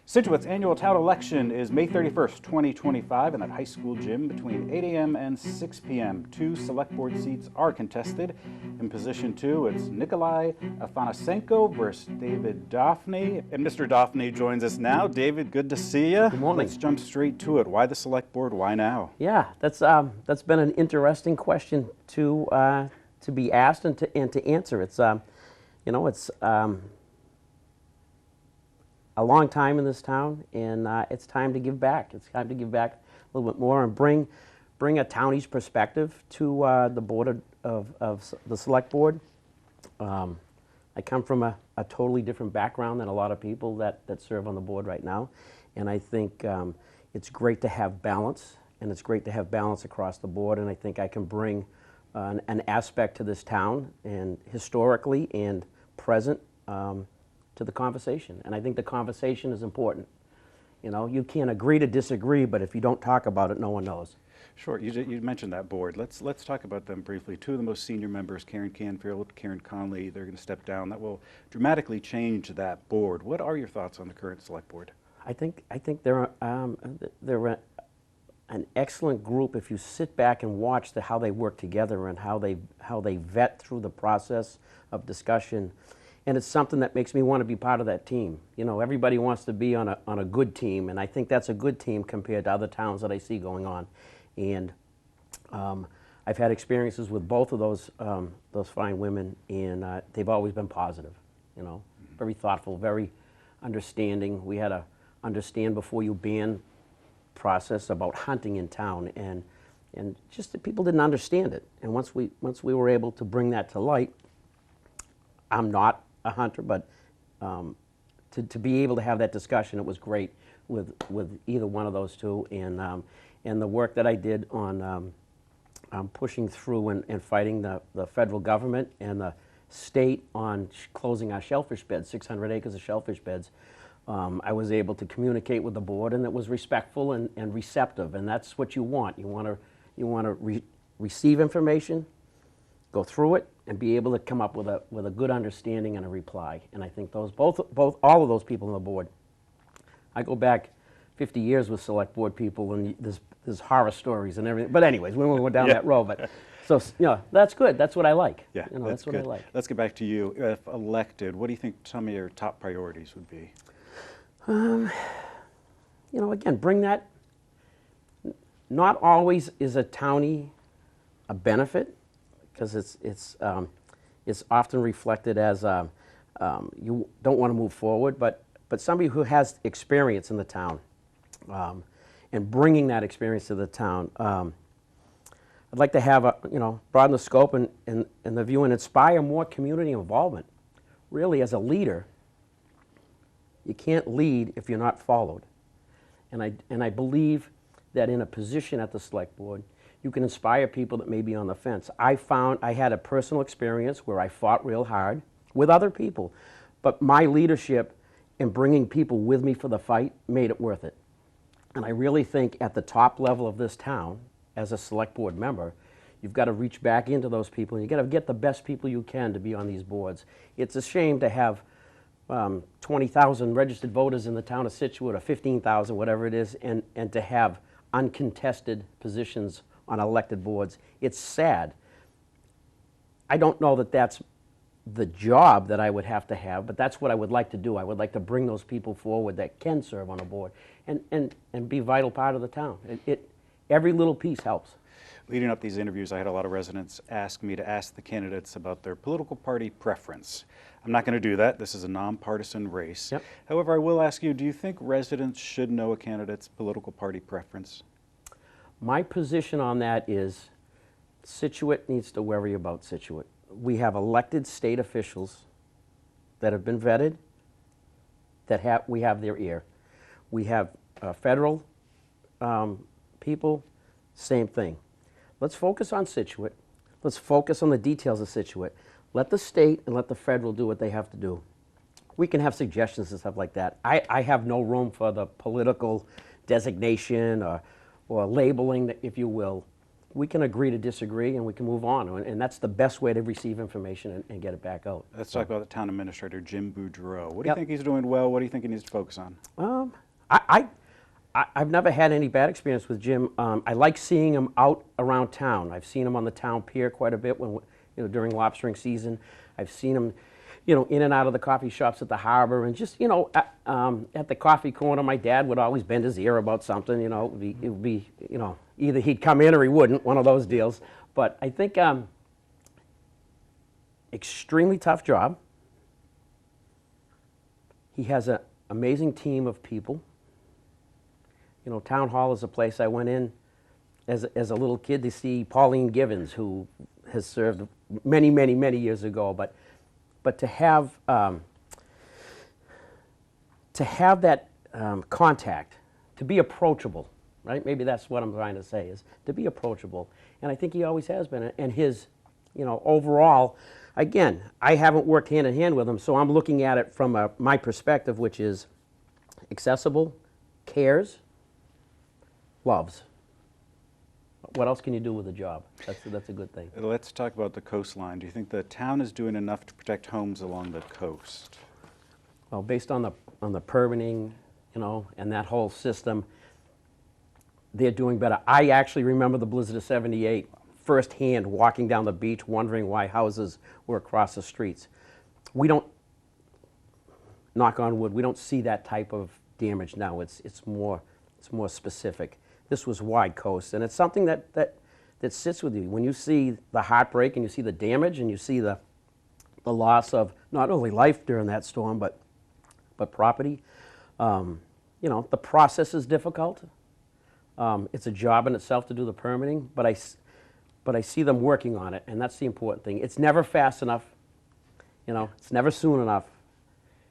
Scituate's annual town election is May 31st, 2025 in that high school gym between 8 a.m. and 6 p.m. 2 select board seats are contested. In position 2, it's Nikolai Afanasenko versus David Dauphinee. And Mr. Dauphinee joins us now. David, good to see you. Good morning. Let's jump straight to it. Why the select board? Why now? Yeah, that's been an interesting question to be asked and to answer. It's it's a long time in this town, and it's time to give back. It's time to give back a little bit more and bring a townie's perspective to the board of the select board. I come from a totally different background than a lot of people that serve on the board right now, and I think it's great to have balance, and it's great to have balance across the board, and I think I can bring an aspect to this town, and historically and present, to the conversation. And I think the conversation is important. You know, you can't agree to disagree, but if you don't talk about it, no one knows. Sure, you mentioned that board. Let's talk about them briefly. Two of the most senior members, Karen Canfield, Karen Conley, they're going to step down. That will dramatically change that board. What are your thoughts on the current select board? I think they're an excellent group if you sit back and watch how they work together and how they vet through the process of discussion. And it's something that makes me want to be part of that team. You know, everybody wants to be on a good team, and I think that's a good team compared to other towns that I see going on. And I've had experiences with both of those fine women, and they've always been positive. You know, very thoughtful, very understanding. We had a understand before you ban process about hunting in town, and just that people didn't understand it. And once we were able to bring that to light, I'm not a hunter, but to be able to have that discussion, it was great with either one of those two, and the work that I did on pushing through and fighting the federal government and the state on closing our shellfish beds, 600 acres of shellfish beds. I was able to communicate with the board, and it was respectful and receptive, and that's what you want. You want to receive information, go through it, and be able to come up with a good understanding and a reply. And I think all of those people on the board. I go back 50 years with select board people, and there's horror stories and everything. But anyways, we won't go down that road. But so that's good. That's what I like. Yeah, that's what good. I like. Let's get back to you. If elected, what do you think some of your top priorities would be? Again, bring that. Not always is a townie a benefit, because it's often reflected as you don't want to move forward, but somebody who has experience in the town, and bringing that experience to the town. I'd like to have broaden the scope and the view and inspire more community involvement. Really, as a leader, you can't lead if you're not followed, and I believe that in a position at the select board, you can inspire people that may be on the fence. I had a personal experience where I fought real hard with other people, but my leadership and bringing people with me for the fight made it worth it. And I really think at the top level of this town, as a select board member, you've got to reach back into those people, and you've got to get the best people you can to be on these boards. It's a shame to have 20,000 registered voters in the town of Scituate, or 15,000, whatever it is, and to have uncontested positions on elected boards. It's sad. I don't know that that's the job that I would have to have, but that's what I would like to do. I would like to bring those people forward that can serve on a board and be a vital part of the town. Every little piece helps. Leading up these interviews, I had a lot of residents ask me to ask the candidates about their political party preference. I'm not going to do that. This is a nonpartisan race. Yep. However, I will ask you, do you think residents should know a candidate's political party preference? My position on that is Scituate needs to worry about Scituate. We have elected state officials that have been vetted, we have their ear. We have federal people, same thing. Let's focus on Scituate. Let's focus on the details of Scituate. Let the state and let the federal do what they have to do. We can have suggestions and stuff like that. I have no room for the political designation or labeling, if you will. we can agree to disagree and we can move on. And that's the best way to receive information and get it back out. Let's talk about the town administrator, Jim Budro. What do you Yep. think he's doing well? What do you think he needs to focus on? I've never had any bad experience with Jim. I like seeing him out around town. I've seen him on the town pier quite a bit when, during lobstering season. I've seen him, in and out of the coffee shops at the harbor, and just, at the coffee corner. My dad would always bend his ear about something. It would be, either he'd come in or he wouldn't. One of those deals. But I think extremely tough job. He has an amazing team of people. Town Hall is a place I went in as a little kid to see Pauline Givens, who has served many, many, many years ago. But to have that contact, to be approachable, right? Maybe that's what I'm trying to say, is to be approachable. And I think he always has been. And his, overall, again, I haven't worked hand in hand with him, so I'm looking at it from my perspective, which is accessible, cares, loves. What else can you do with a job? That's a good thing. Let's talk about the coastline. Do you think the town is doing enough to protect homes along the coast? Well, based on the permitting, and that whole system, they're doing better. I actually remember the blizzard of '78 firsthand, walking down the beach, wondering why houses were across the streets. We don't, knock on wood, we don't see that type of damage now. It's more specific. This was wide coast, and it's something that sits with you. When you see the heartbreak and you see the damage and you see the loss of not only life during that storm, but property, the process is difficult. It's a job in itself to do the permitting, but I see them working on it, and that's the important thing. It's never fast enough, it's never soon enough,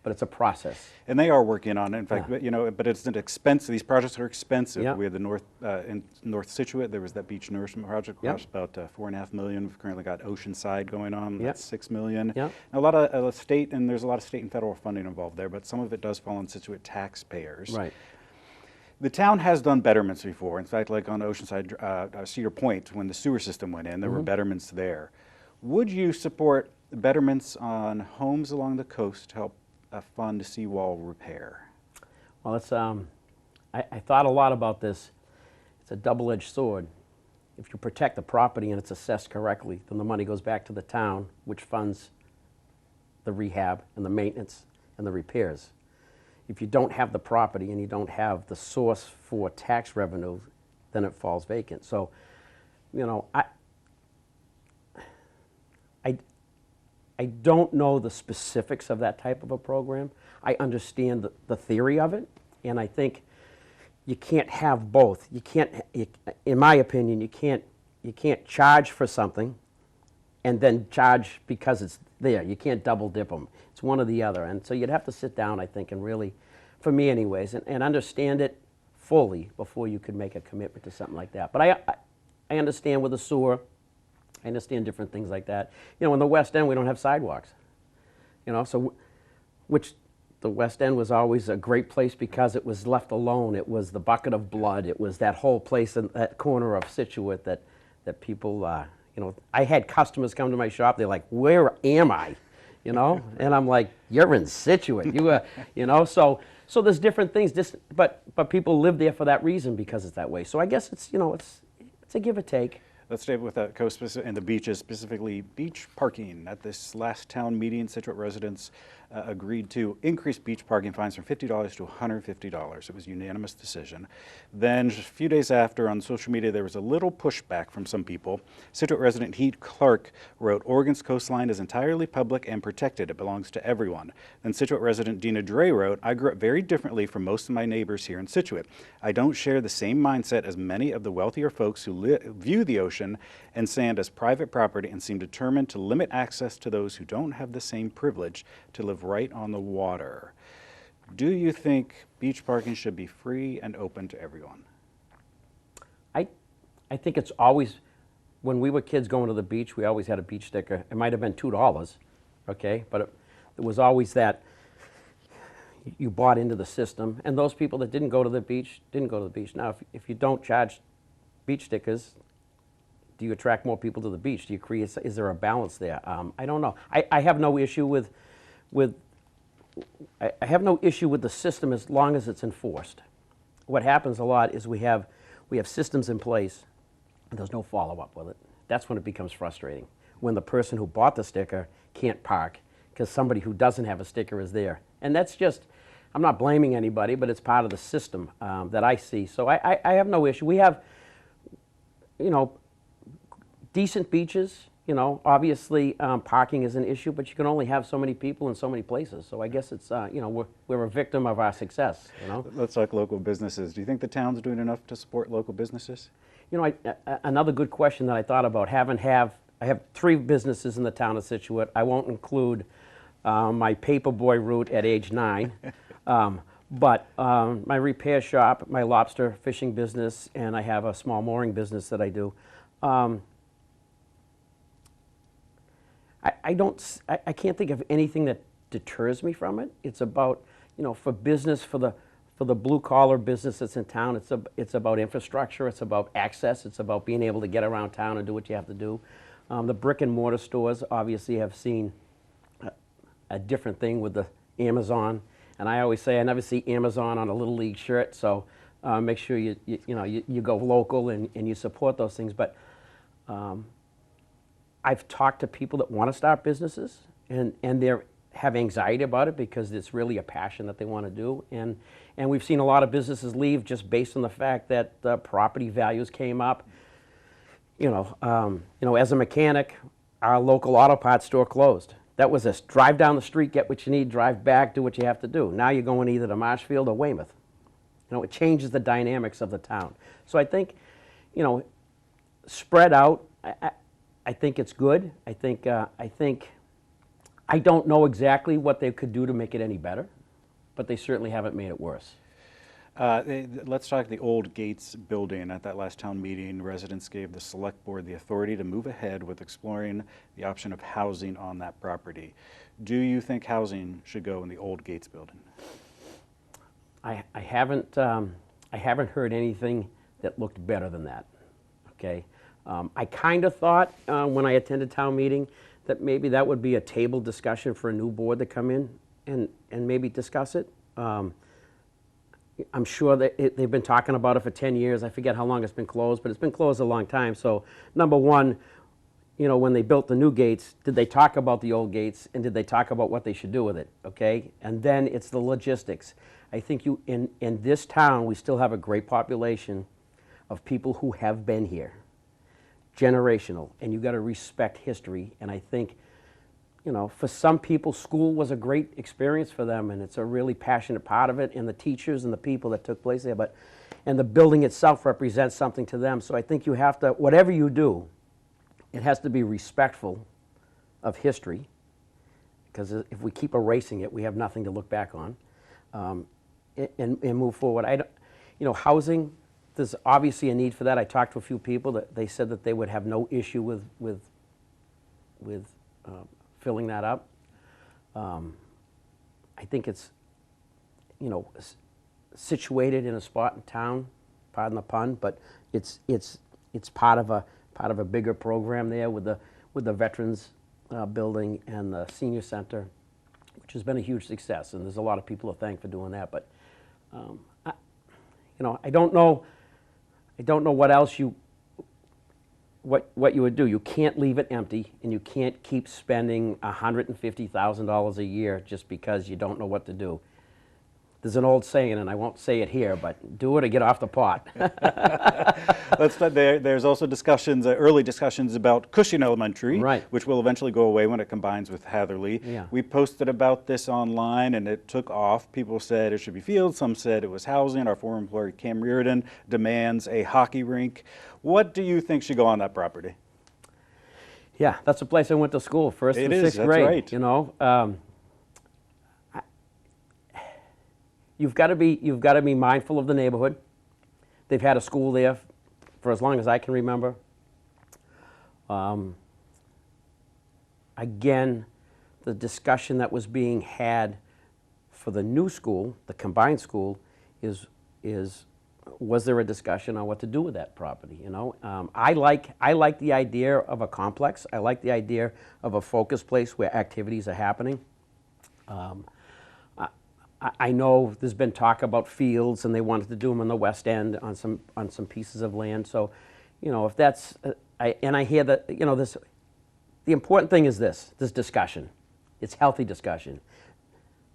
but it's a process. And they are working on it. In fact, Yeah. but it's an expensive. These projects are expensive. Yeah. We had the in North Scituate. There was that beach nourishment project, Yeah. cost about $4.5 million. We've currently got Oceanside going on. Yeah. That's $6 million. Yeah. A lot of state, and there's a lot of state and federal funding involved there, but some of it does fall on Scituate taxpayers. Right. The town has done betterments before. In fact, like on Oceanside, Cedar Point, when the sewer system went in, there were betterments there. Would you support betterments on homes along the coast to help fund seawall repair? Well, it's, I thought a lot about this. It's a double-edged sword. If you protect the property and it's assessed correctly, then the money goes back to the town, which funds the rehab and the maintenance and the repairs. If you don't have the property and you don't have the source for tax revenue, then it falls vacant. So, I don't know the specifics of that type of a program. I understand the theory of it, and I think you can't have both. You can't, in my opinion, you can't charge for something and then charge because it's there. You can't double dip them. It's one or the other. And so you'd have to sit down, I think, and really, for me anyways, and understand it fully before you could make a commitment to something like that. But I understand with the sewer, I understand different things like that. In the West End, we don't have sidewalks. Which the West End was always a great place because it was left alone. It was the bucket of blood. It was that whole place in that corner of Scituate that people, I had customers come to my shop. They're like, "Where am I?" And I'm like, "You're in Scituate." So there's different things. But people live there for that reason because it's that way. So I guess it's a give or take. Let's stay with the coast and the beaches, specifically beach parking. At this last town meeting, Scituate residents agreed to increase beach parking fines from $50 to $150. It was a unanimous decision. Then just a few days after, on social media, there was a little pushback from some people. Scituate resident Heath Clark wrote, "Oregon's coastline is entirely public and protected. It belongs to everyone." Then Scituate resident Dina Dre wrote, "I grew up very differently from most of my neighbors here in Scituate. I don't share the same mindset as many of the wealthier folks who view the ocean and sand as private property and seem determined to limit access to those who don't have the same privilege to live right on the water." Do you think beach parking should be free and open to everyone? I think it's always, when we were kids going to the beach, we always had a beach sticker. It might have been $2, okay? But it was always that you bought into the system. And those people that didn't go to the beach, didn't go to the beach. Now, if you don't charge beach stickers, Do you attract more people to the beach? Do you create? Is there a balance there? I don't know. I have no issue with I have no issue with the system as long as it's enforced. What happens a lot is we have systems in place and there's no follow-up with it. That's when it becomes frustrating. When the person who bought the sticker can't park because somebody who doesn't have a sticker is there. And that's just, I'm not blaming anybody, but it's part of the system that I see. So I have no issue. We have, you know, decent beaches. You know, obviously parking is an issue, but you can only have so many people in so many places. So I guess it's, you know, we're a victim of our success, you know. Let's talk local businesses. Do you think the town's doing enough to support local businesses? You know, another good question that I thought about, I have 3 businesses in the town of Scituate. I won't include my paperboy route at age 9, but my repair shop, my lobster fishing business, and I have a small mooring business that I do. I can't think of anything that deters me from it. It's about, you know, for business, for the blue collar business that's in town, it's about infrastructure, it's about access, it's about being able to get around town and do what you have to do. The brick and mortar stores obviously have seen a different thing with the Amazon, and I always say I never see Amazon on a Little League shirt, so make sure you go local and you support those things. But I've talked to people that want to start businesses, and they have anxiety about it because it's really a passion that they want to do. And we've seen a lot of businesses leave just based on the fact that property values came up. You know, as a mechanic, our local auto parts store closed. That was a drive down the street, get what you need, drive back, do what you have to do. Now you're going either to Marshfield or Weymouth. You know, it changes the dynamics of the town. So I think, you know, spread out. I think it's good. I think I don't know exactly what they could do to make it any better, but they certainly haven't made it worse. Let's talk the old Gates building. At that last town meeting, residents gave the select board the authority to move ahead with exploring the option of housing on that property. Do you think housing should go in the old Gates building? I haven't heard anything that looked better than that. Okay. I kind of thought when I attended town meeting that maybe that would be a table discussion for a new board to come in and maybe discuss it. I'm sure that they've been talking about it for 10 years. I forget how long it's been closed, but it's been closed a long time. So number one, you know, when they built the new gates, did they talk about the old gates and did they talk about what they should do with it? Okay, and then it's the logistics. I think in this town we still have a great population of people who have been here. Generational, and you got to respect history. And I think, you know, for some people, school was a great experience for them, and it's a really passionate part of it, and the teachers and the people that took place there. And the building itself represents something to them. So I think you have to, whatever you do, it has to be respectful of history, because if we keep erasing it, we have nothing to look back on, and move forward. You know, housing. There's obviously a need for that. I talked to a few people that they said that they would have no issue with filling that up. I think it's, you know, situated in a spot in town, pardon the pun, but it's part of a bigger program there with the veterans building and the senior center, which has been a huge success. And there's a lot of people to thank for doing that. But you know, I don't know what else what you would do. You can't leave it empty, and you can't keep spending $150,000 a year just because you don't know what to do. There's an old saying, and I won't say it here, but do it or get off the pot. There's also discussions, early discussions about Cushing Elementary, right, which will eventually go away when it combines with Hatherley. Yeah. We posted about this online, and it took off. People said it should be fields. Some said it was housing. Our former employee, Cam Reardon, demands a hockey rink. What do you think should go on that property? Yeah, that's a place I went to school, first and sixth grade. Right. You know, you've got to be mindful of the neighborhood. They've had a school there for as long as I can remember. Again, the discussion that was being had for the new school, the combined school, is was there a discussion on what to do with that property? You know, I like the idea of a complex. I like the idea of a focus place where activities are happening. I know there's been talk about fields, and they wanted to do them on the west end on some pieces of land. So, you know, if that's I hear that, you know, this. The important thing is this discussion. It's healthy discussion.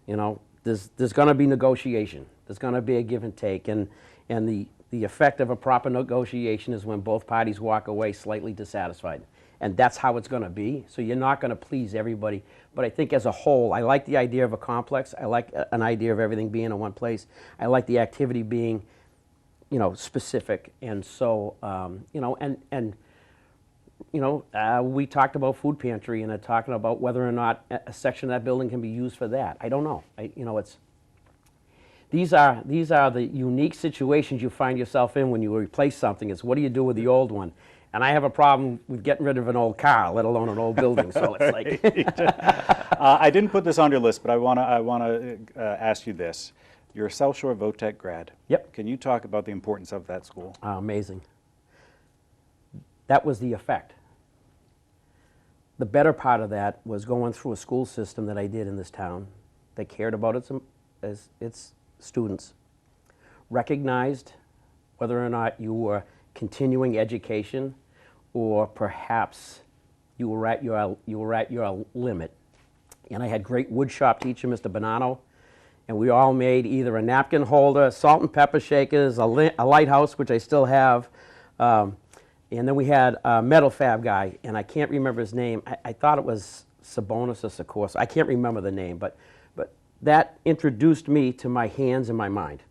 You know, there's going to be negotiation. There's going to be a give and take, and the effect of a proper negotiation is when both parties walk away slightly dissatisfied. And that's how it's going to be. So you're not going to please everybody. But I think as a whole, I like the idea of a complex. I like an idea of everything being in one place. I like the activity being, you know, specific. And so, you know, and you know, we talked about food pantry and talking about whether or not a section of that building can be used for that. I don't know. You know, these are the unique situations you find yourself in when you replace something. It's what do you do with the old one? And I have a problem with getting rid of an old car, let alone an old building. So it's like. I didn't put this on your list, but I want to ask you this. You're a Southshore VOTEC grad. Yep. Can you talk about the importance of that school? Amazing. That was the effect. The better part of that was going through a school system that I did in this town that cared about its students, recognized whether or not you were continuing education or perhaps you were at your limit. And I had great woodshop teacher, Mr. Bonanno, and we all made either a napkin holder, salt and pepper shakers, a lighthouse, which I still have, and then we had a metal fab guy, and I can't remember his name. I thought it was Sabonis or Sikorsky. I can't remember the name, but that introduced me to my hands and my mind.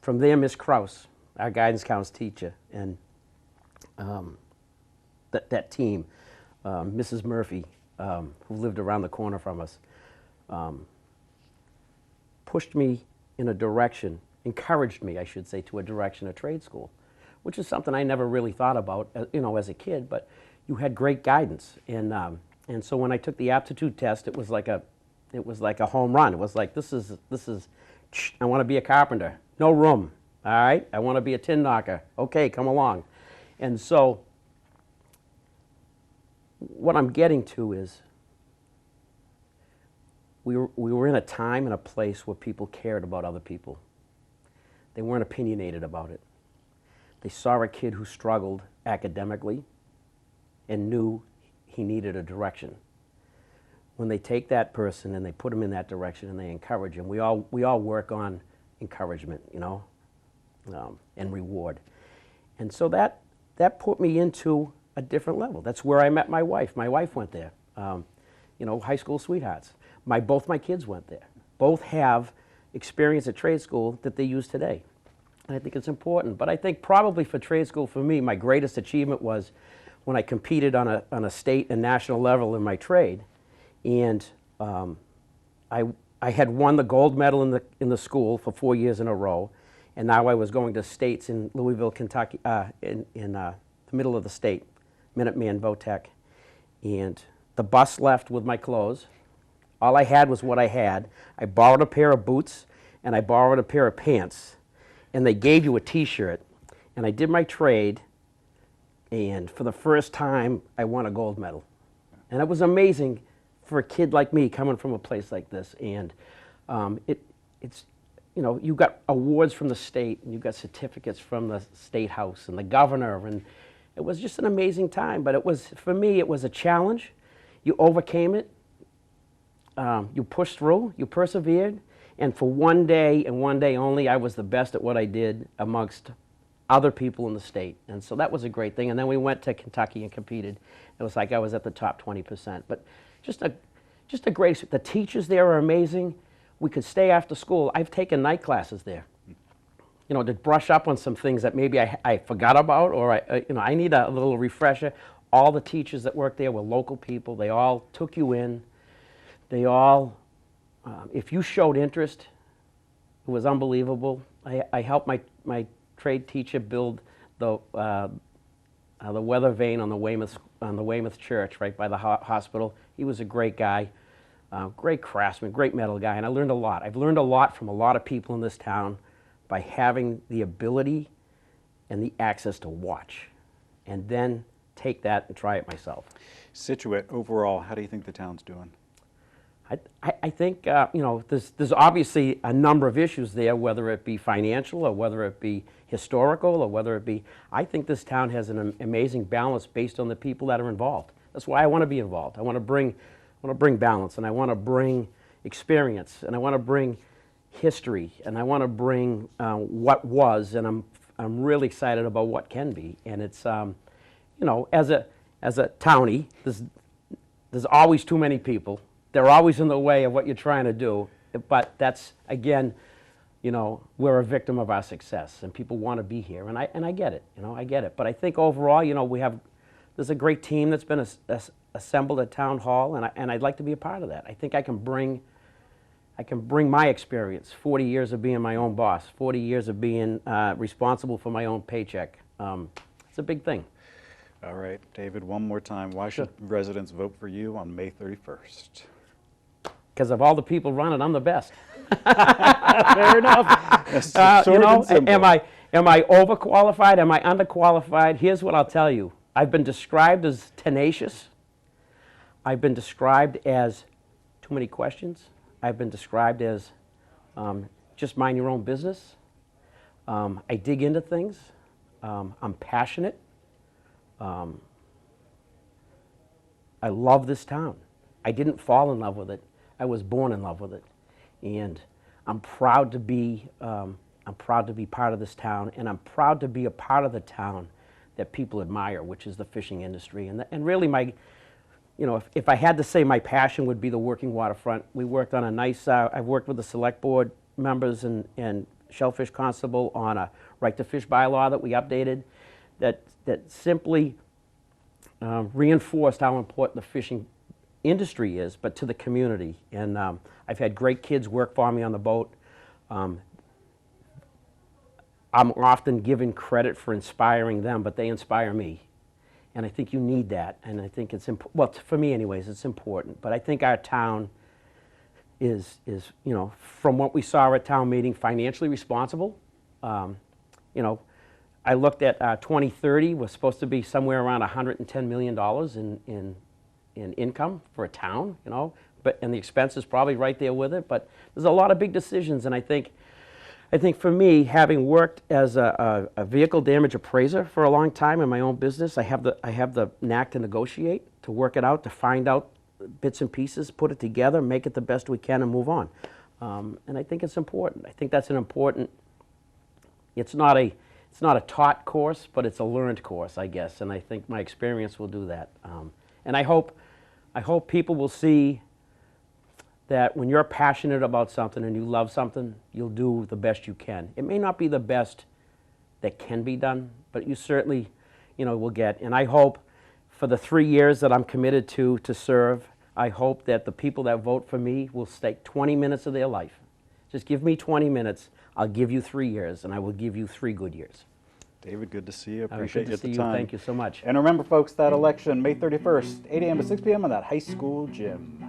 From there, Miss Krause, our guidance counselor teacher, and that team, Mrs. Murphy, who lived around the corner from us, pushed me in a direction, encouraged me, I should say, to a direction of trade school, which is something I never really thought about, you know, as a kid. But you had great guidance, and so when I took the aptitude test, it was like a home run. It was like this is. I want to be a carpenter. No room. All right. I want to be a tin knocker. Okay, come along. And so what I'm getting to is we were in a time and a place where people cared about other people. They weren't opinionated about it. They saw a kid who struggled academically and knew he needed a direction. When they take that person and they put him in that direction and they encourage him, we all work on encouragement, you know, and reward. And so that put me into a different level. That's where I met my wife. My wife went there. You know, high school sweethearts. Both my kids went there. Both have experience at trade school that they use today. And I think it's important. But I think probably for trade school, for me, my greatest achievement was when I competed on a state and national level in my trade. And I had won the gold medal in the school for 4 years in a row. And now I was going to states in Louisville, Kentucky, in the middle of the state, Minuteman VOTEC. And the bus left with my clothes. All I had was what I had. I borrowed a pair of boots, and I borrowed a pair of pants. And they gave you a T-shirt. And I did my trade, and for the first time, I won a gold medal. And it was amazing for a kid like me coming from a place like this. And it's, you know, you got awards from the state, and you got certificates from the state house and the governor, and it was just an amazing time. But it was, for me, it was a challenge. You overcame it. You pushed through, you persevered, and for one day and one day only, I was the best at what I did amongst other people in the state. And so that was a great thing. And then we went to Kentucky and competed. It was like I was at the top 20%. But just a great, the teachers there are amazing. We could stay after school. I've taken night classes there, you know, to brush up on some things that maybe I forgot about, or I need a little refresher. All the teachers that worked there were local people. They all took you in. They all, if you showed interest, it was unbelievable. I helped my trade teacher build the weather vane on the Weymouth Church right by the hospital. He was a great guy, great craftsman, great metal guy, and I learned a lot. I've learned a lot from a lot of people in this town by having the ability and the access to watch, and then take that and try it myself. Scituate, overall, how do you think the town's doing? I think, you know, there's obviously a number of issues there, whether it be financial or whether it be historical or whether it be, I think this town has an amazing balance based on the people that are involved. That's why I want to be involved. I want to bring balance, and I want to bring experience, and I want to bring history, and I want to bring what was, and I'm really excited about what can be. And it's, you know, as a townie, there's always too many people. They're always in the way of what you're trying to do, but that's, again, you know, we're a victim of our success, and people want to be here, and I get it, you know, I get it. But I think overall, you know, there's a great team that's been assembled at Town Hall, and I'd like to be a part of that. I think I can bring my experience, 40 years of being my own boss, 40 years of being responsible for my own paycheck. It's a big thing. All right, David, one more time. Why should residents vote for you on May 31st? Because of all the people running, I'm the best. Fair enough. You know, am I overqualified? Am I underqualified? Here's what I'll tell you. I've been described as tenacious. I've been described as too many questions. I've been described as just mind your own business. I dig into things. I'm passionate. I love this town. I didn't fall in love with it. I was born in love with it, and I'm proud to be part of this town, and I'm proud to be a part of the town that people admire, which is the fishing industry. And really, my, you know, if I had to say, my passion would be the working waterfront. We worked on a nice. I've worked with the select board members and Shellfish Constable on a right to fish bylaw that we updated, that simply reinforced how important the fishing industry is, but to the community. And I've had great kids work for me on the boat. I'm often given credit for inspiring them, but they inspire me. And I think you need that. And I think it's important. Well, for me anyways, it's important. But I think our town is, you know, from what we saw at town meeting, financially responsible. You know, I looked at 2030 was supposed to be somewhere around $110 million in income for a town, you know, and the expense is probably right there with it. But there's a lot of big decisions, and I think for me, having worked as a vehicle damage appraiser for a long time in my own business, I have the knack to negotiate, to work it out, to find out bits and pieces, put it together, make it the best we can, and move on. And I think it's important. I think that's an important. It's not a taught course, but it's a learned course, I guess. And I think my experience will do that. And I hope people will see that when you're passionate about something and you love something, you'll do the best you can. It may not be the best that can be done, but you certainly, you know, will get. And I hope for the 3 years that I'm committed to serve, I hope that the people that vote for me will stake 20 minutes of their life. Just give me 20 minutes. I'll give you 3 years, and I will give you 3 good years. David, good to see you. Appreciate you at the time. Thank you so much. And remember, folks, that election, May 31st, 8 a.m. to 6 p.m. in that high school gym.